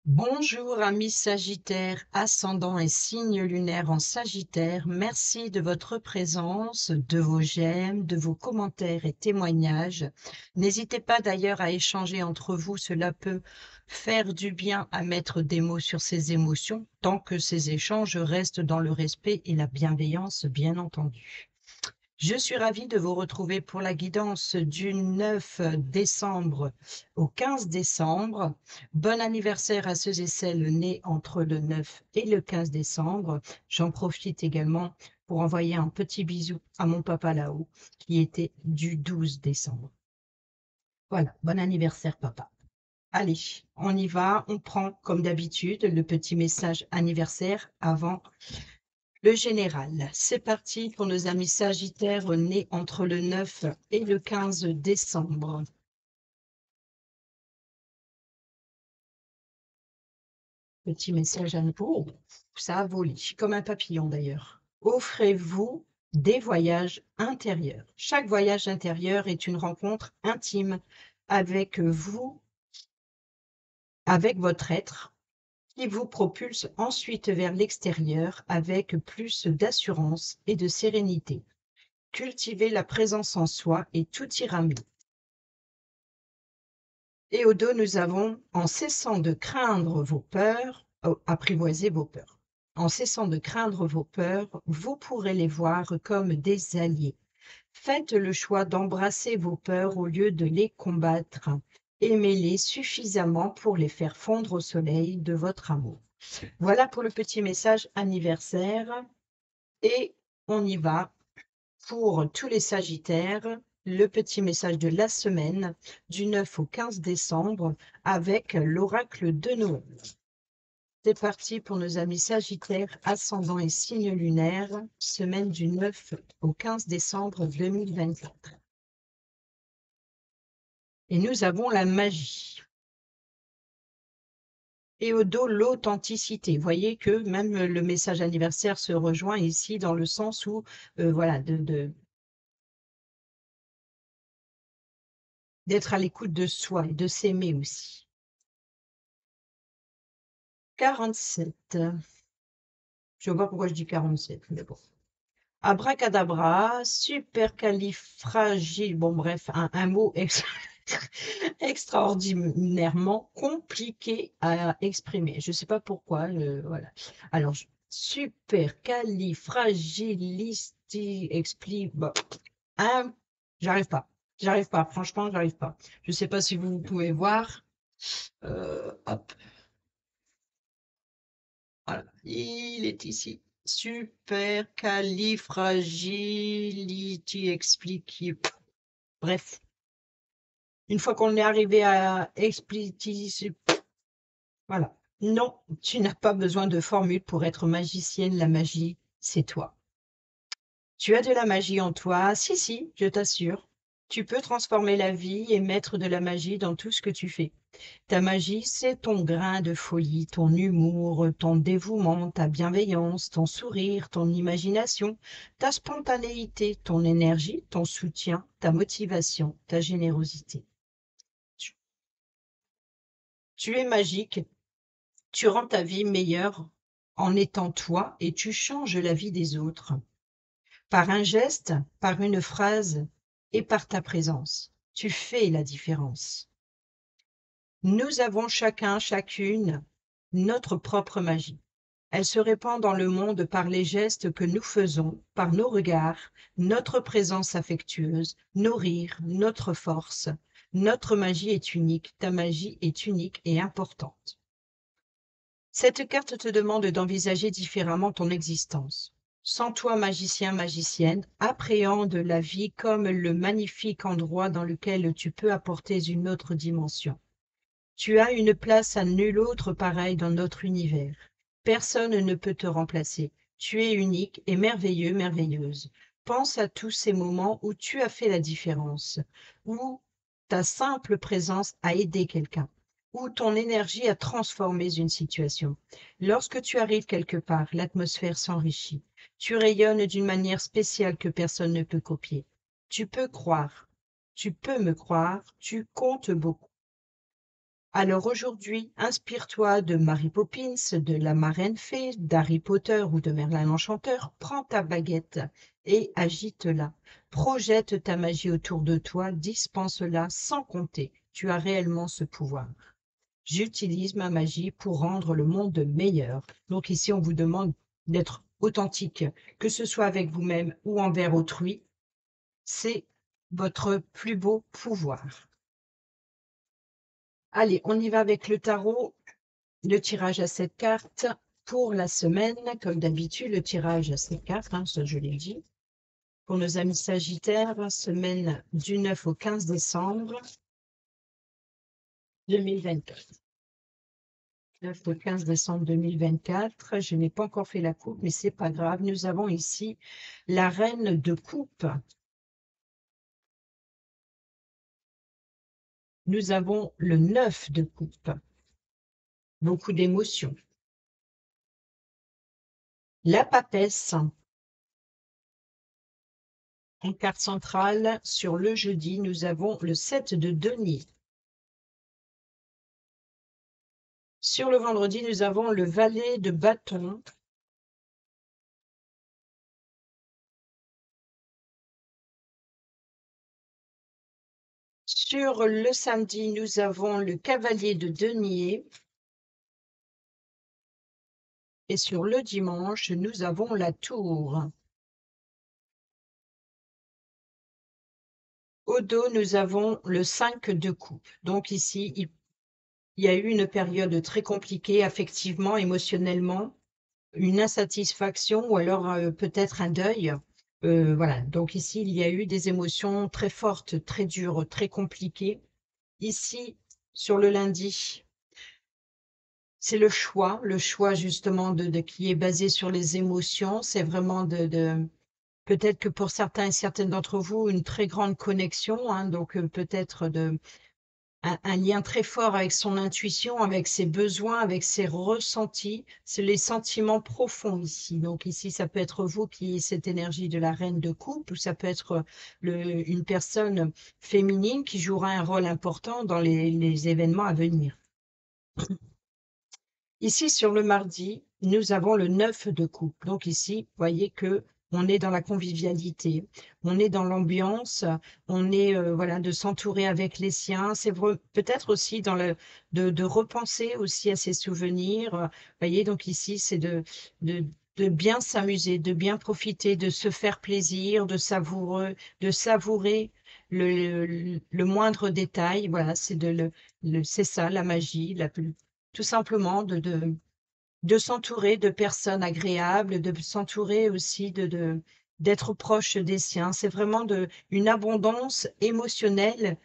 Bonjour amis Sagittaires, ascendant et signe lunaire en Sagittaire, merci de votre présence, de vos j'aime, de vos commentaires et témoignages. N'hésitez pas d'ailleurs à échanger entre vous, cela peut faire du bien à mettre des mots sur ces émotions, tant que ces échanges restent dans le respect et la bienveillance, bien entendu. Je suis ravie de vous retrouver pour la guidance du 9 décembre au 15 décembre. Bon anniversaire à ceux et celles nés entre le 9 et le 15 décembre. J'en profite également pour envoyer un petit bisou à mon papa là-haut, qui était du 12 décembre. Voilà, bon anniversaire papa. Allez, on y va, on prend comme d'habitude le petit message anniversaire avant le général. C'est parti pour nos amis sagittaires nés entre le 9 et le 15 décembre. Petit message à nouveau. Ça a volé, comme un papillon d'ailleurs. Offrez-vous des voyages intérieurs. Chaque voyage intérieur est une rencontre intime avec vous, avec votre être, qui vous propulse ensuite vers l'extérieur avec plus d'assurance et de sérénité. Cultivez la présence en soi et tout ira mieux. Et au dos, nous avons en cessant de craindre vos peurs, apprivoisez vos peurs. En cessant de craindre vos peurs, vous pourrez les voir comme des alliés. Faites le choix d'embrasser vos peurs au lieu de les combattre. Aimez-les suffisamment pour les faire fondre au soleil de votre amour. Voilà pour le petit message anniversaire. Et on y va pour tous les Sagittaires, le petit message de la semaine du 9 au 15 décembre avec l'oracle de Noël. C'est parti pour nos amis Sagittaires, ascendant et signe lunaire, semaine du 9 au 15 décembre 2024. Et nous avons la magie. Et au dos, l'authenticité. Vous voyez que même le message anniversaire se rejoint ici dans le sens où, voilà, d'être à l'écoute de soi et de s'aimer aussi. 47. Je vois pas pourquoi je dis 47, mais bon. Abracadabra, supercalifragile, bon bref, un mot extraordinairement compliqué à exprimer. Je ne sais pas pourquoi, voilà. Alors, supercalifragilistiexplique, bon, hein, j'arrive pas. J'arrive pas, franchement, j'arrive pas. Je ne sais pas si vous pouvez voir. Hop. Voilà, il est ici. Supercalifragilistique. Bref, une fois qu'on est arrivé à expliquer, voilà. Non, tu n'as pas besoin de formule pour être magicienne. La magie, c'est toi. Tu as de la magie en toi. Si, si, je t'assure. Tu peux transformer la vie et mettre de la magie dans tout ce que tu fais. Ta magie, c'est ton grain de folie, ton humour, ton dévouement, ta bienveillance, ton sourire, ton imagination, ta spontanéité, ton énergie, ton soutien, ta motivation, ta générosité. Tu, tu es magique, tu rends ta vie meilleure en étant toi et tu changes la vie des autres. Par un geste, par une phrase et par ta présence. Tu fais la différence. Nous avons chacun, chacune, notre propre magie. Elle se répand dans le monde par les gestes que nous faisons, par nos regards, notre présence affectueuse, nos rires, notre force. Notre magie est unique, ta magie est unique et importante. Cette carte te demande d'envisager différemment ton existence. Sans toi, magicien, magicienne, appréhende la vie comme le magnifique endroit dans lequel tu peux apporter une autre dimension. Tu as une place à nul autre pareil dans notre univers. Personne ne peut te remplacer. Tu es unique et merveilleux, merveilleuse. Pense à tous ces moments où tu as fait la différence, où ta simple présence a aidé quelqu'un, où ton énergie a transformé une situation. Lorsque tu arrives quelque part, l'atmosphère s'enrichit. Tu rayonnes d'une manière spéciale que personne ne peut copier. Tu peux croire, tu peux me croire, tu comptes beaucoup. Alors aujourd'hui, inspire-toi de Mary Poppins, de la Marraine Fée, d'Harry Potter ou de Merlin l'Enchanteur. Prends ta baguette et agite-la. Projette ta magie autour de toi, dispense-la sans compter. Tu as réellement ce pouvoir. J'utilise ma magie pour rendre le monde meilleur. Donc ici, on vous demande d'être authentique, que ce soit avec vous-même ou envers autrui. C'est votre plus beau pouvoir. Allez, on y va avec le tarot. Le tirage à 7 cartes pour la semaine, comme d'habitude, le tirage à 7 cartes, ça je l'ai dit. Pour nos amis Sagittaires, semaine du 9 au 15 décembre 2024. 9 au 15 décembre 2024, je n'ai pas encore fait la coupe, mais c'est pas grave. Nous avons ici la reine de coupe. Nous avons le 9 de coupe. Beaucoup d'émotions. La papesse. En carte centrale, sur le jeudi, nous avons le 7 de denier. Sur le vendredi, nous avons le valet de bâton. Sur le samedi, nous avons le cavalier de denier. Et sur le dimanche, nous avons la tour. Au dos, nous avons le 5 de coupe. Donc ici, il y a eu une période très compliquée, affectivement, émotionnellement, une insatisfaction ou alors peut-être un deuil. Voilà, donc ici, il y a eu des émotions très fortes, très dures, très compliquées. Ici, sur le lundi, c'est le choix justement qui est basé sur les émotions. C'est vraiment peut-être que pour certains et certaines d'entre vous, une très grande connexion, hein, donc peut-être un lien très fort avec son intuition, avec ses besoins, avec ses ressentis. C'est les sentiments profonds ici. Donc ici, ça peut être vous qui avez cette énergie de la reine de coupe, ou ça peut être une personne féminine qui jouera un rôle important dans les événements à venir. Ici, sur le mardi, nous avons le 9 de coupe. Donc ici, vous voyez que on est dans la convivialité, on est dans l'ambiance, on est voilà de s'entourer avec les siens. C'est peut-être aussi de repenser aussi à ses souvenirs. Vous voyez, donc ici, c'est de, de bien s'amuser, de bien profiter, de se faire plaisir, de savourer le moindre détail. Voilà, c'est ça la magie, tout simplement de s'entourer de personnes agréables, de s'entourer aussi d'être proche des siens. C'est vraiment une abondance émotionnelle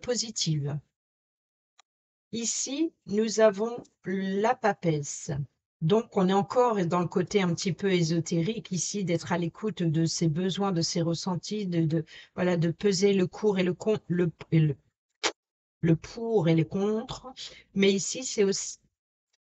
positive. Ici, nous avons la papesse. Donc, on est encore dans le côté un petit peu ésotérique ici, d'être à l'écoute de ses besoins, de ses ressentis, voilà, de peser le pour et le pour et les contre. Mais ici, c'est aussi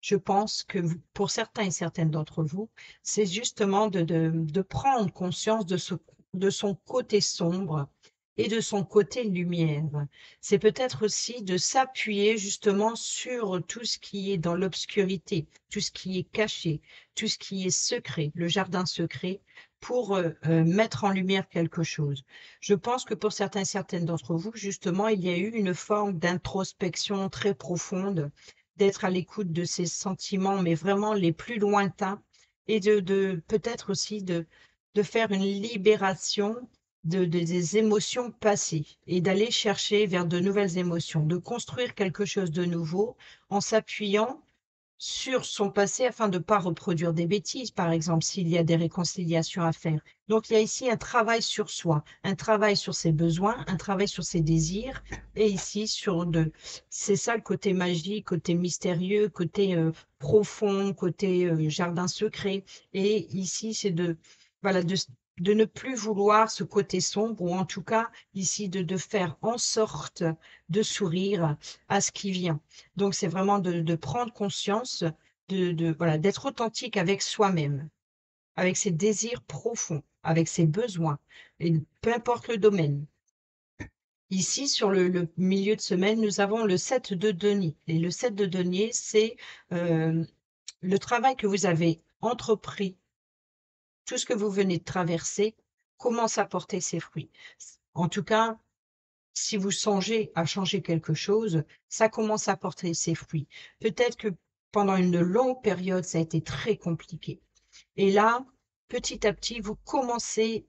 je pense que pour certains et certaines d'entre vous, c'est justement de prendre conscience de son côté sombre et de son côté lumière. C'est peut-être aussi de s'appuyer justement sur tout ce qui est dans l'obscurité, tout ce qui est caché, tout ce qui est secret, le jardin secret, pour mettre en lumière quelque chose. Je pense que pour certains et certaines d'entre vous, justement, il y a eu une forme d'introspection très profonde, d'être à l'écoute de ses sentiments, mais vraiment les plus lointains, et de peut-être aussi de faire une libération des émotions passées et d'aller chercher vers de nouvelles émotions, de construire quelque chose de nouveau en s'appuyant sur son passé afin de ne pas reproduire des bêtises, par exemple, s'il y a des réconciliations à faire. Donc, il y a ici un travail sur soi, un travail sur ses besoins, un travail sur ses désirs, et ici, c'est ça le côté magie, côté mystérieux, côté profond, côté jardin secret. Et ici, c'est voilà, de ne plus vouloir ce côté sombre, ou en tout cas, ici, de faire en sorte de sourire à ce qui vient. Donc, c'est vraiment de prendre conscience, voilà, d'être authentique avec soi-même, avec ses désirs profonds, avec ses besoins, et peu importe le domaine. Ici, sur le milieu de semaine, nous avons le 7 de denier et le 7 de denier, c'est, le travail que vous avez entrepris, tout ce que vous venez de traverser commence à porter ses fruits. En tout cas, si vous songez à changer quelque chose, ça commence à porter ses fruits. Peut-être que pendant une longue période, ça a été très compliqué et là, petit à petit, vous commencez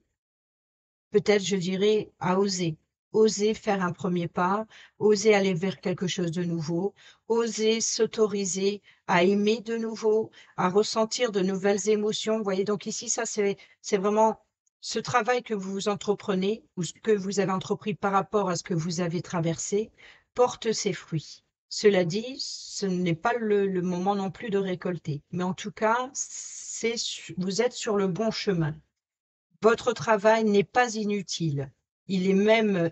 peut-être, je dirais, à oser. Oser faire un premier pas, oser aller vers quelque chose de nouveau, oser s'autoriser à aimer de nouveau, à ressentir de nouvelles émotions. Vous voyez, donc ici, ça, c'est vraiment ce travail que vous entreprenez ou ce que vous avez entrepris par rapport à ce que vous avez traversé porte ses fruits. Cela dit, ce n'est pas le moment non plus de récolter, mais en tout cas, vous êtes sur le bon chemin. Votre travail n'est pas inutile, il est même,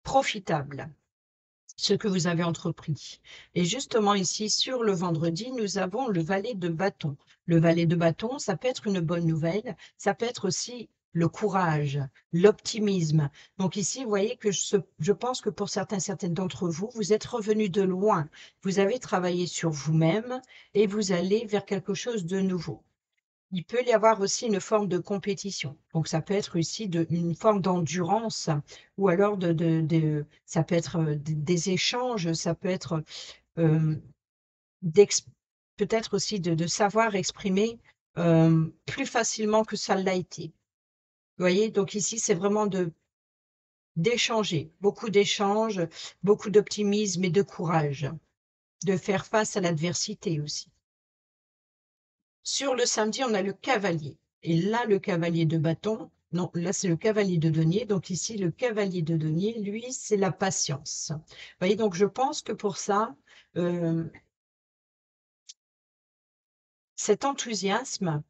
profitable, ce que vous avez entrepris. Et justement ici, sur le vendredi, nous avons le valet de bâton. Le valet de bâton, ça peut être une bonne nouvelle, ça peut être aussi le courage, l'optimisme. Donc ici, vous voyez que je pense que pour certaines d'entre vous, vous êtes revenus de loin. Vous avez travaillé sur vous-même et vous allez vers quelque chose de nouveau. Il peut y avoir aussi une forme de compétition. Donc ça peut être aussi une forme d'endurance ou alors ça peut être des échanges, ça peut être euh, d'ex- peut-être aussi de savoir exprimer plus facilement que ça l'a été. Vous voyez, donc ici c'est vraiment d'échanger, beaucoup d'optimisme et de courage, de faire face à l'adversité aussi. Sur le samedi, on a le cavalier. Et là, le cavalier de bâton, non, là, c'est le cavalier de denier. Donc ici, le cavalier de denier, lui, c'est la patience. Vous voyez, donc je pense que pour ça, euh, cet enthousiasme,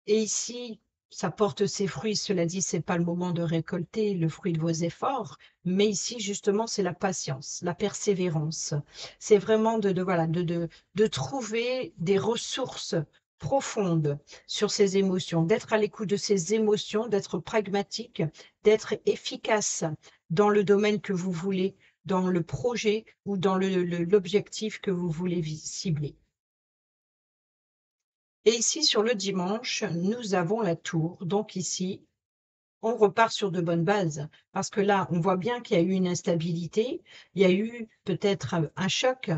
et ici, ça porte ses fruits. Cela dit, c'est pas le moment de récolter le fruit de vos efforts, mais ici, justement, c'est la patience, la persévérance. C'est vraiment voilà, de trouver des ressources profondes sur ces émotions, d'être à l'écoute de ces émotions, d'être pragmatique, d'être efficace dans le domaine que vous voulez, dans le projet ou dans l'objectif que vous voulez cibler. Et ici, sur le dimanche, nous avons la tour. Donc ici, on repart sur de bonnes bases. Parce que là, on voit bien qu'il y a eu une instabilité, il y a eu peut-être un choc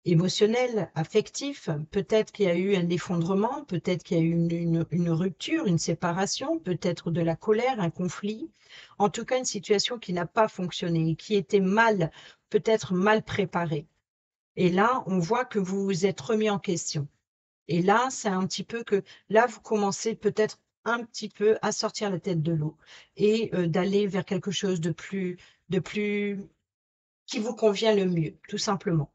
émotionnel, affectif, peut-être qu'il y a eu un effondrement, peut-être qu'il y a eu une rupture, une séparation, peut-être de la colère, un conflit. En tout cas, une situation qui n'a pas fonctionné, qui était peut-être mal préparée. Et là, on voit que vous vous êtes remis en question. Et là, c'est un petit peu que là, vous commencez peut-être un petit peu à sortir la tête de l'eau et d'aller vers quelque chose de plus qui vous convient le mieux, tout simplement.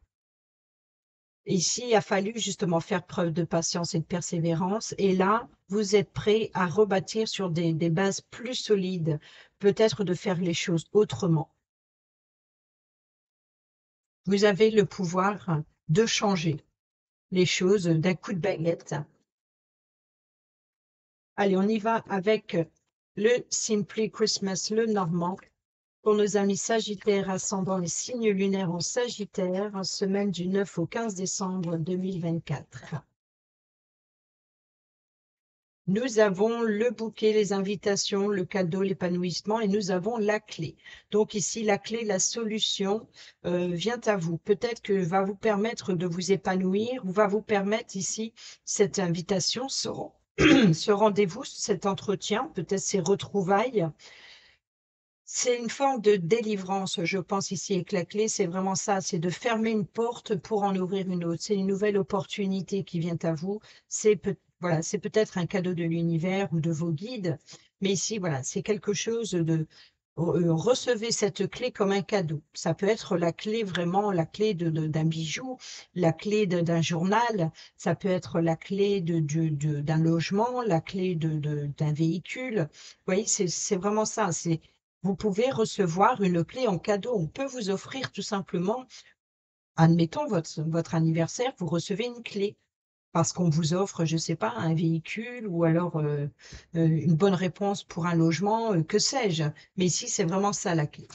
Et ici, il a fallu justement faire preuve de patience et de persévérance. Et là, vous êtes prêt à rebâtir sur des bases plus solides, peut-être de faire les choses autrement. Vous avez le pouvoir de changer les choses d'un coup de baguette. Allez, on y va avec le Simply Christmas, le normand, pour nos amis Sagittaires ascendant les signes lunaires en Sagittaire, semaine du 9 au 15 décembre 2024. Nous avons le bouquet, les invitations, le cadeau, l'épanouissement et nous avons la clé. Donc ici, la clé, la solution vient à vous. Peut-être que va vous permettre de vous épanouir ou va vous permettre ici cette invitation, ce rendez-vous, cet entretien, peut-être ces retrouvailles. C'est une forme de délivrance, je pense, ici, avec la clé, c'est vraiment ça, c'est de fermer une porte pour en ouvrir une autre. C'est une nouvelle opportunité qui vient à vous. Voilà, c'est peut-être un cadeau de l'univers ou de vos guides, mais ici, voilà, c'est quelque chose recevez cette clé comme un cadeau. Ça peut être la clé, vraiment la clé d'un bijou, la clé d'un journal, ça peut être la clé d'un logement, la clé d'un véhicule. Vous voyez, c'est vraiment ça. Vous pouvez recevoir une clé en cadeau. On peut vous offrir tout simplement, admettons votre anniversaire, vous recevez une clé. parce qu'on vous offre, je ne sais pas, un véhicule ou alors une bonne réponse pour un logement, que sais-je. Mais ici, c'est vraiment ça la clé.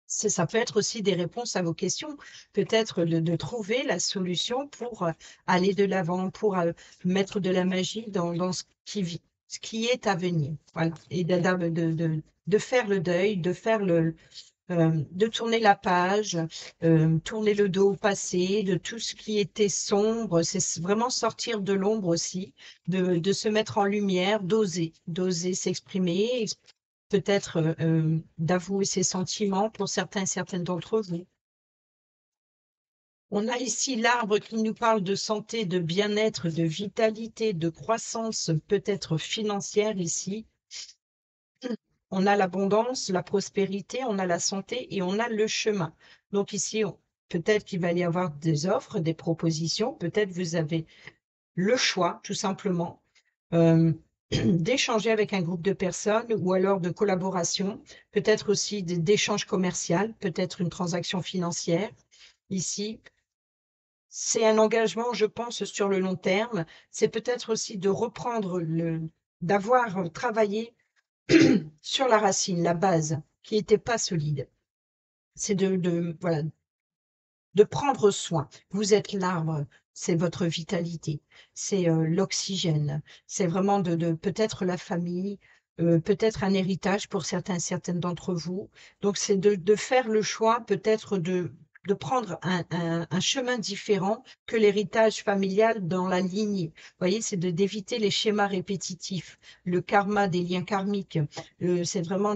Ça peut être aussi des réponses à vos questions, peut-être de trouver la solution pour aller de l'avant, pour mettre de la magie dans ce qui est à venir. Voilà. Et de faire le deuil, de tourner la page, tourner le dos au passé, de tout ce qui était sombre. C'est vraiment sortir de l'ombre aussi, de se mettre en lumière, d'oser s'exprimer, peut-être d'avouer ses sentiments pour certains et certaines d'entre vous. On a ici l'arbre qui nous parle de santé, de bien-être, de vitalité, de croissance, peut-être financière ici. On a l'abondance, la prospérité, on a la santé et on a le chemin. Donc ici, peut-être qu'il va y avoir des offres, des propositions, peut-être vous avez le choix, tout simplement, euh, d'échanger avec un groupe de personnes ou alors de collaboration, peut-être aussi d'échanges commerciaux, peut-être une transaction financière. Ici, c'est un engagement, je pense, sur le long terme. C'est peut-être aussi de reprendre d'avoir travaillé sur la racine, la base, qui n'était pas solide. C'est voilà, de prendre soin. Vous êtes l'arbre, c'est votre vitalité, c'est l'oxygène, c'est vraiment de peut-être la famille, peut-être un héritage pour certaines d'entre vous. Donc, c'est de faire le choix peut-être de prendre un chemin différent que l'héritage familial dans la lignée. Vous voyez, c'est d'éviter les schémas répétitifs, le karma des liens karmiques. C'est vraiment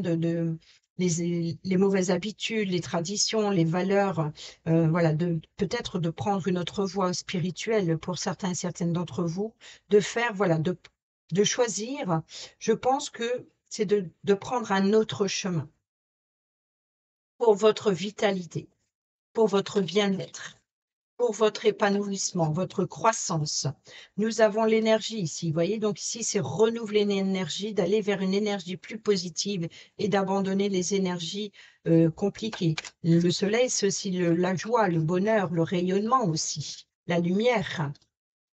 les mauvaises habitudes, les traditions, les valeurs, voilà, peut-être de prendre une autre voie spirituelle pour certains et certaines d'entre vous, de faire, voilà, de choisir. Je pense que c'est de prendre un autre chemin pour votre vitalité, pour votre bien-être, pour votre épanouissement, votre croissance. Nous avons l'énergie ici, vous voyez, donc ici, c'est renouveler l'énergie, d'aller vers une énergie plus positive et d'abandonner les énergies compliquées. Le soleil, c'est aussi la joie, le bonheur, le rayonnement aussi, la lumière,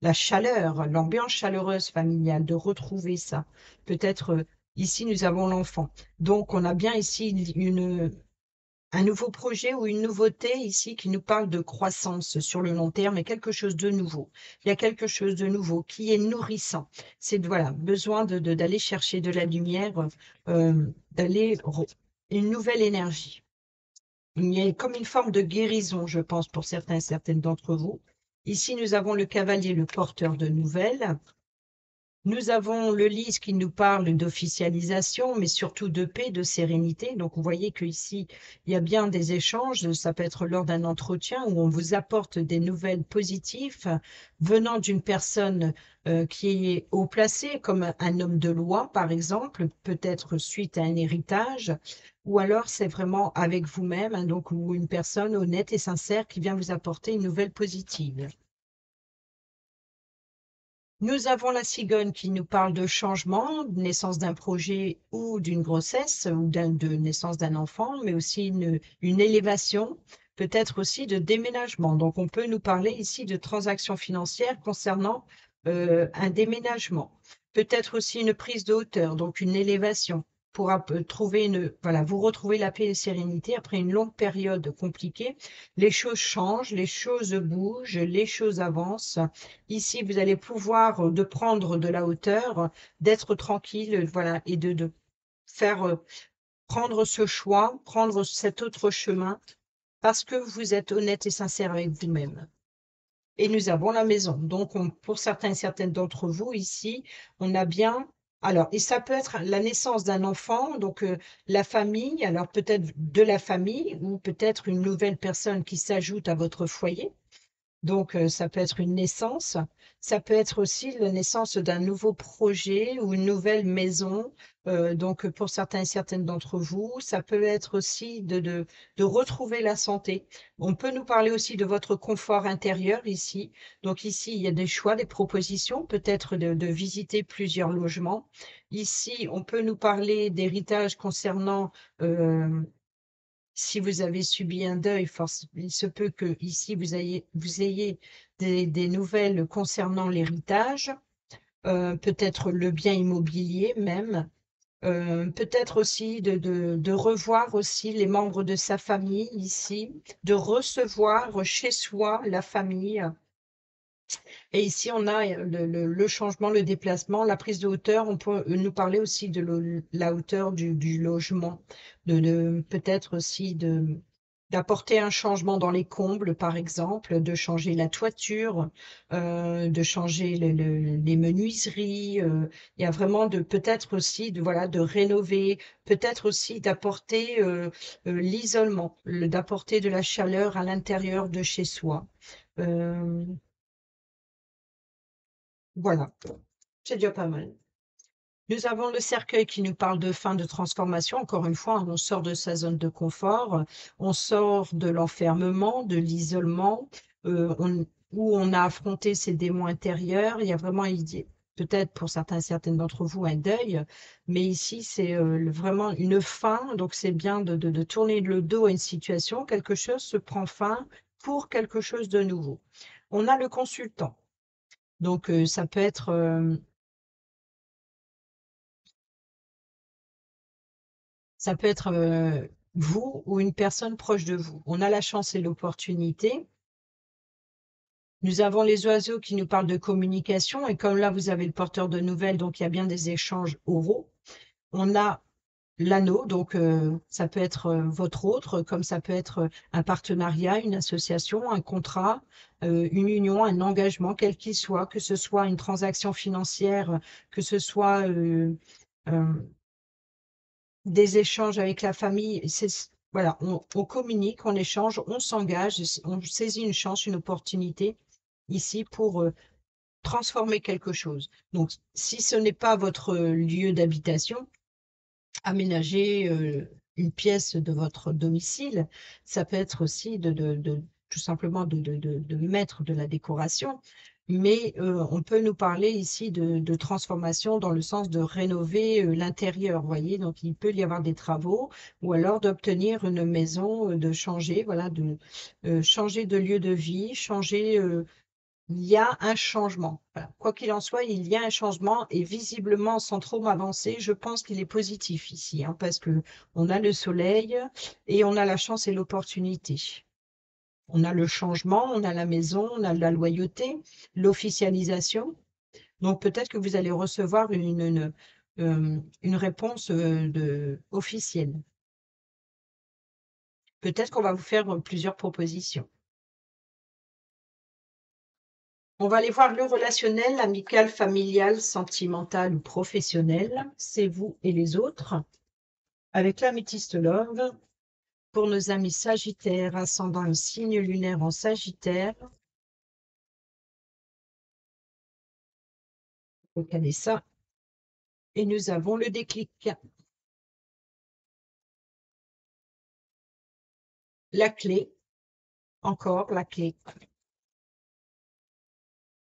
la chaleur, l'ambiance chaleureuse familiale, de retrouver ça. Peut-être ici, nous avons l'enfant. Donc, on a bien ici un nouveau projet ou une nouveauté ici qui nous parle de croissance sur le long terme et quelque chose de nouveau. Il y a quelque chose de nouveau qui est nourrissant. C'est voilà, besoin d'aller chercher de la lumière, d'aller une nouvelle énergie. Il y a comme une forme de guérison, je pense, pour certains et certaines d'entre vous. Ici, nous avons le cavalier, le porteur de nouvelles. Nous avons le lys qui nous parle d'officialisation, mais surtout de paix, de sérénité. Donc, vous voyez qu'ici, il y a bien des échanges. Ça peut être lors d'un entretien où on vous apporte des nouvelles positives venant d'une personne qui est haut placée, comme un homme de loi, par exemple, peut-être suite à un héritage, ou alors c'est vraiment avec vous-même, hein, donc, ou une personne honnête et sincère qui vient vous apporter une nouvelle positive. Nous avons la cigogne qui nous parle de changement, de naissance d'un projet ou d'une grossesse ou de naissance d'un enfant, mais aussi une élévation, peut-être aussi de déménagement. Donc, on peut nous parler ici de transactions financières concernant un déménagement. Peut-être aussi une prise de hauteur, donc une élévation pour trouver voilà, vous retrouver la paix et la sérénité après une longue période compliquée. Les choses changent, les choses bougent, les choses avancent. Ici, vous allez pouvoir de prendre de la hauteur, d'être tranquille, voilà, et de faire prendre ce choix, prendre cet autre chemin, parce que vous êtes honnête et sincère avec vous-même. Et nous avons la maison. Donc, pour certains et certaines d'entre vous ici, on a bien. Alors, et ça peut être la naissance d'un enfant, donc la famille, alors peut-être de la famille ou peut-être une nouvelle personne qui s'ajoute à votre foyer. Donc, ça peut être une naissance, ça peut être aussi la naissance d'un nouveau projet ou une nouvelle maison. Donc, pour certains et certaines d'entre vous, ça peut être aussi de retrouver la santé. On peut nous parler aussi de votre confort intérieur ici. Donc, ici, il y a des choix, des propositions, peut-être de visiter plusieurs logements. Ici, on peut nous parler d'héritage concernant Si vous avez subi un deuil, il se peut que ici vous ayez des nouvelles concernant l'héritage, peut-être le bien immobilier même, peut-être aussi de revoir aussi les membres de sa famille ici, de recevoir chez soi la famille. Et ici, on a le changement, le déplacement, la prise de hauteur. On peut nous parler aussi de la hauteur du logement, peut-être aussi d'apporter un changement dans les combles, par exemple, de changer la toiture, de changer les menuiseries. Il y a vraiment peut-être aussi voilà, de rénover, peut-être aussi d'apporter l'isolement, d'apporter de la chaleur à l'intérieur de chez soi. Euh, voilà. C'est déjà pas mal. Nous avons le cercueil qui nous parle de fin de transformation. Encore une fois, on sort de sa zone de confort, on sort de l'enfermement, de l'isolement, où on a affronté ses démons intérieurs. Il y a vraiment, peut-être pour certains et certaines d'entre vous, un deuil, mais ici, c'est vraiment une fin. Donc, c'est bien de tourner le dos à une situation. Quelque chose se prend fin pour quelque chose de nouveau. On a le consultant. Donc, ça peut être vous ou une personne proche de vous. On a la chance et l'opportunité. Nous avons les oiseaux qui nous parlent de communication et comme là, vous avez le porteur de nouvelles, donc il y a bien des échanges oraux. On a l'anneau, donc ça peut être votre autre, comme ça peut être un partenariat, une association, un contrat, une union, un engagement, quel qu'il soit, que ce soit une transaction financière, que ce soit euh, des échanges avec la famille. Voilà, on communique, on échange, on s'engage, on saisit une chance, une opportunité ici pour transformer quelque chose. Donc, si ce n'est pas votre lieu d'habitation, aménager une pièce de votre domicile, ça peut être aussi tout simplement de mettre de la décoration, mais on peut nous parler ici de transformation dans le sens de rénover l'intérieur, voyez, donc il peut y avoir des travaux ou alors d'obtenir une maison, de changer, voilà, de changer de lieu de vie, changer il y a un changement. Voilà. Quoi qu'il en soit, il y a un changement et visiblement, sans trop m'avancer, je pense qu'il est positif ici, hein, parce que on a le soleil et on a la chance et l'opportunité. On a le changement, on a la maison, on a la loyauté, l'officialisation. Donc peut-être que vous allez recevoir une réponse officielle. Peut-être qu'on va vous faire plusieurs propositions. On va aller voir le relationnel, amical, familial, sentimental ou professionnel. C'est vous et les autres. Avec l'améthyste love, pour nos amis sagittaires, ascendant le signe lunaire en sagittaire. On va caler ça. Et nous avons le déclic. La clé. Encore la clé.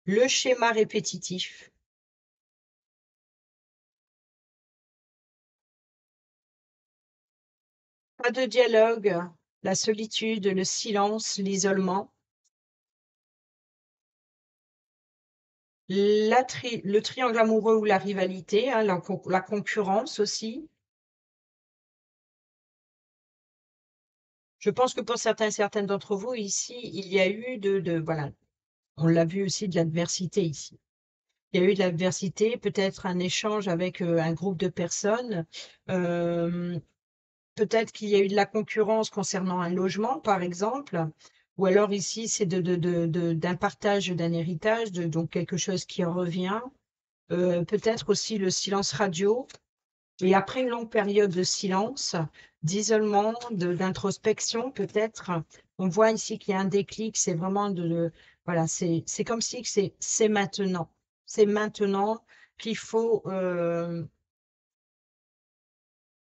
Le schéma répétitif. Pas de dialogue. La solitude, le silence, l'isolement. Le triangle amoureux ou la rivalité, hein, la concurrence aussi. Je pense que pour certains et certaines d'entre vous ici, il y a eu voilà, on l'a vu aussi de l'adversité ici. Il y a eu de l'adversité, peut-être un échange avec un groupe de personnes. euh, Peut-être qu'il y a eu de la concurrence concernant un logement, par exemple. Ou alors ici, c'est d'un partage d'un héritage, donc quelque chose qui revient. Peut-être aussi le silence radio. Et après une longue période de silence, d'isolement, d'introspection, peut-être, on voit ici qu'il y a un déclic, c'est vraiment voilà, c'est comme si c'est maintenant. C'est maintenant qu'il faut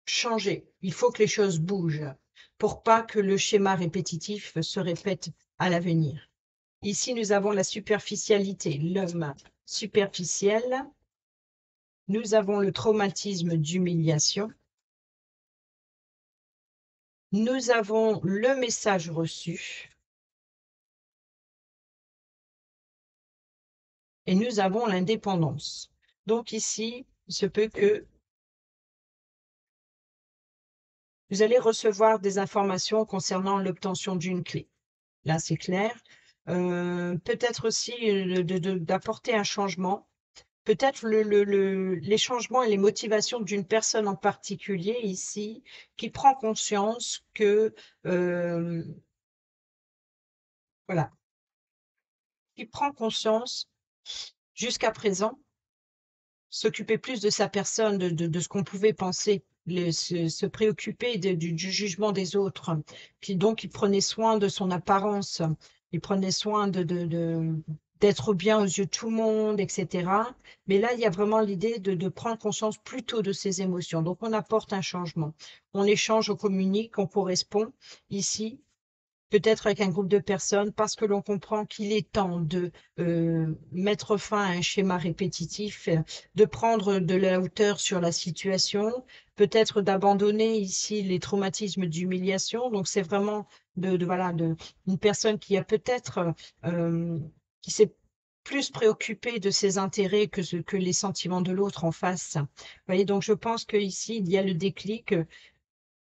changer. Il faut que les choses bougent pour pas que le schéma répétitif se répète à l'avenir. Ici, nous avons la superficialité, l'homme superficiel. Nous avons le traumatisme d'humiliation. Nous avons le message reçu. Et nous avons l'indépendance. Donc ici, il se peut que vous allez recevoir des informations concernant l'obtention d'une clé. Là, c'est clair. Peut-être aussi d'apporter un changement. Peut-être les changements et les motivations d'une personne en particulier ici, qui prend conscience que, voilà, qui prend conscience jusqu'à présent, s'occuper plus de sa personne, de ce qu'on pouvait penser, se préoccuper du jugement des autres. Puis donc, il prenait soin de son apparence, il prenait soin d'être bien aux yeux de tout le monde, etc. Mais là, il y a vraiment l'idée de prendre conscience plutôt de ses émotions. Donc, on apporte un changement. On échange, on communique, on correspond ici peut-être avec un groupe de personnes, parce que l'on comprend qu'il est temps de mettre fin à un schéma répétitif, de prendre de la hauteur sur la situation, peut-être d'abandonner ici les traumatismes d'humiliation. Donc c'est vraiment voilà, une personne qui a peut-être qui s'est plus préoccupée de ses intérêts que les sentiments de l'autre en face. Vous voyez, donc je pense qu'ici, il y a le déclic.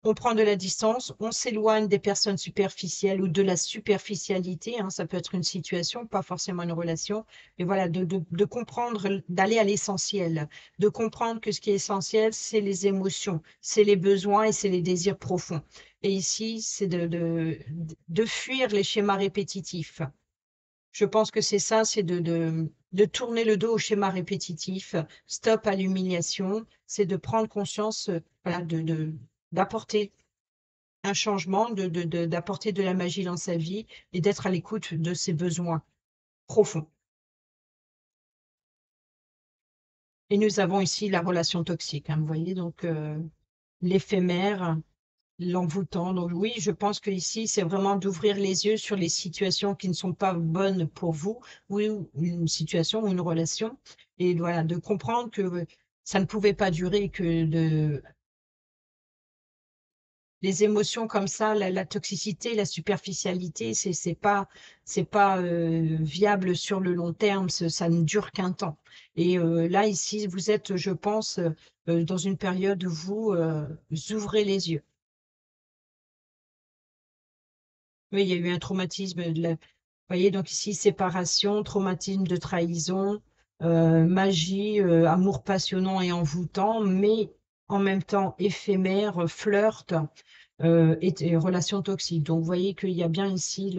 On prend de la distance, on s'éloigne des personnes superficielles ou de la superficialité, hein, ça peut être une situation, pas forcément une relation, mais voilà, de comprendre, d'aller à l'essentiel, de comprendre que ce qui est essentiel, c'est les émotions, c'est les besoins et c'est les désirs profonds. Et ici, c'est de fuir les schémas répétitifs. Je pense que c'est ça, c'est de tourner le dos au schéma répétitif, stop à l'humiliation, c'est de prendre conscience, voilà, d'apporter un changement, d'apporter de la magie dans sa vie et d'être à l'écoute de ses besoins profonds. Et nous avons ici la relation toxique, hein, vous voyez, donc l'éphémère, l'envoûtant. Donc oui, je pense que ici, c'est vraiment d'ouvrir les yeux sur les situations qui ne sont pas bonnes pour vous, ou une situation ou une relation, et voilà, de comprendre que ça ne pouvait pas durer, que les émotions comme ça, la toxicité, la superficialité, c'est pas viable sur le long terme, ça ne dure qu'un temps. Et là, ici, vous êtes, je pense, dans une période où vous ouvrez les yeux. Oui, il y a eu un traumatisme vous voyez, donc ici, séparation, traumatisme de trahison, magie, amour passionnant et envoûtant, mais en même temps éphémère, flirt, et relations toxiques. Donc, vous voyez qu'il y a bien ici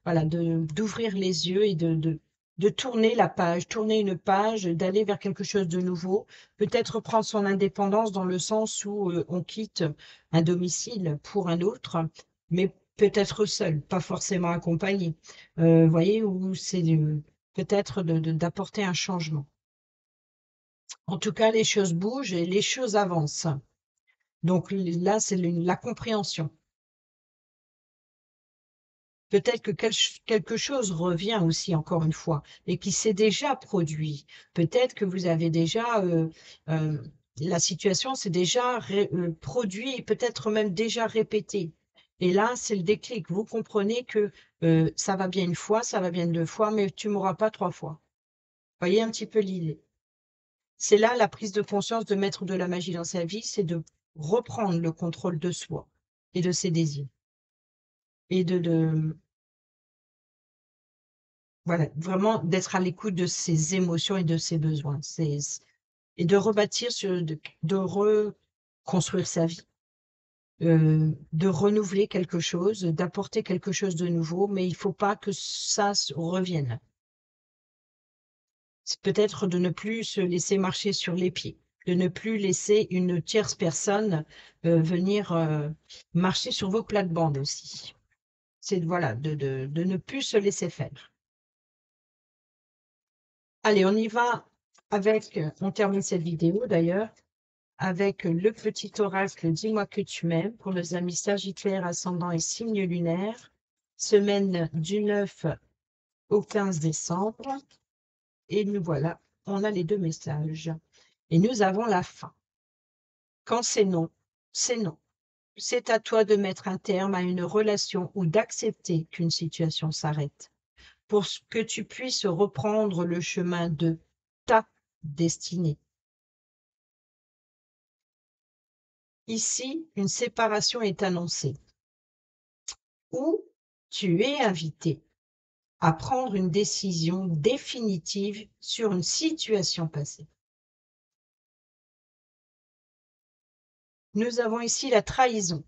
voilà, d'ouvrir les yeux et de tourner la page, tourner une page, d'aller vers quelque chose de nouveau, peut-être prendre son indépendance dans le sens où on quitte un domicile pour un autre, mais peut-être seul, pas forcément accompagné. Vous voyez, où c'est peut-être d'apporter un changement. En tout cas, les choses bougent et les choses avancent. Donc là, c'est la compréhension. Peut-être que quelque chose revient aussi, encore une fois, et qui s'est déjà produit. Peut-être que vous avez déjà, euh, la situation s'est déjà produit et peut-être même déjà répétée. Et là, c'est le déclic. Vous comprenez que ça va bien une fois, ça va bien deux fois, mais tu m'auras pas trois fois. Voyez un petit peu l'idée. C'est là la prise de conscience de mettre de la magie dans sa vie, c'est de reprendre le contrôle de soi et de ses désirs. Et voilà, vraiment d'être à l'écoute de ses émotions et de ses besoins. Et de rebâtir de reconstruire sa vie, de renouveler quelque chose, d'apporter quelque chose de nouveau, mais il ne faut pas que ça revienne. C'est peut-être de ne plus se laisser marcher sur les pieds, de ne plus laisser une tierce personne venir marcher sur vos plates-bandes aussi. C'est voilà, de ne plus se laisser faire. Allez, on y va avec, on termine cette vidéo d'ailleurs, avec le petit oracle Dis-moi que tu m'aimes pour nos amis Sagittaire, ascendant et signe lunaire, semaine du 9 au 15 décembre. Et nous voilà, on a les deux messages. Et nous avons la fin. Quand c'est non, c'est non. C'est à toi de mettre un terme à une relation ou d'accepter qu'une situation s'arrête pour que tu puisses reprendre le chemin de ta destinée. Ici, une séparation est annoncée ou tu es invité à prendre une décision définitive sur une situation passée. Nous avons ici la trahison.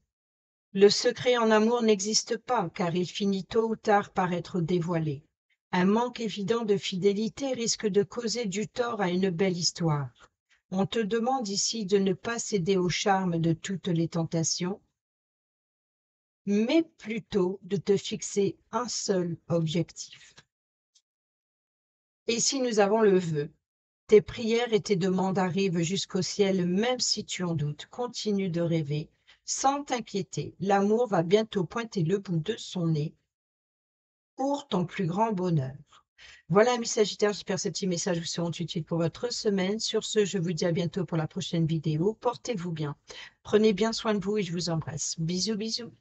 Le secret en amour n'existe pas, car il finit tôt ou tard par être dévoilé. Un manque évident de fidélité risque de causer du tort à une belle histoire. On te demande ici de ne pas céder au charme de toutes les tentations, mais plutôt de te fixer un seul objectif. Et si nous avons le vœu, tes prières et tes demandes arrivent jusqu'au ciel, même si tu en doutes. Continue de rêver, sans t'inquiéter. L'amour va bientôt pointer le bout de son nez pour ton plus grand bonheur. Voilà, amis Sagittaires, j'espère que ces petits messages vous seront utiles pour votre semaine. Sur ce, je vous dis à bientôt pour la prochaine vidéo. Portez-vous bien. Prenez bien soin de vous et je vous embrasse. Bisous, bisous.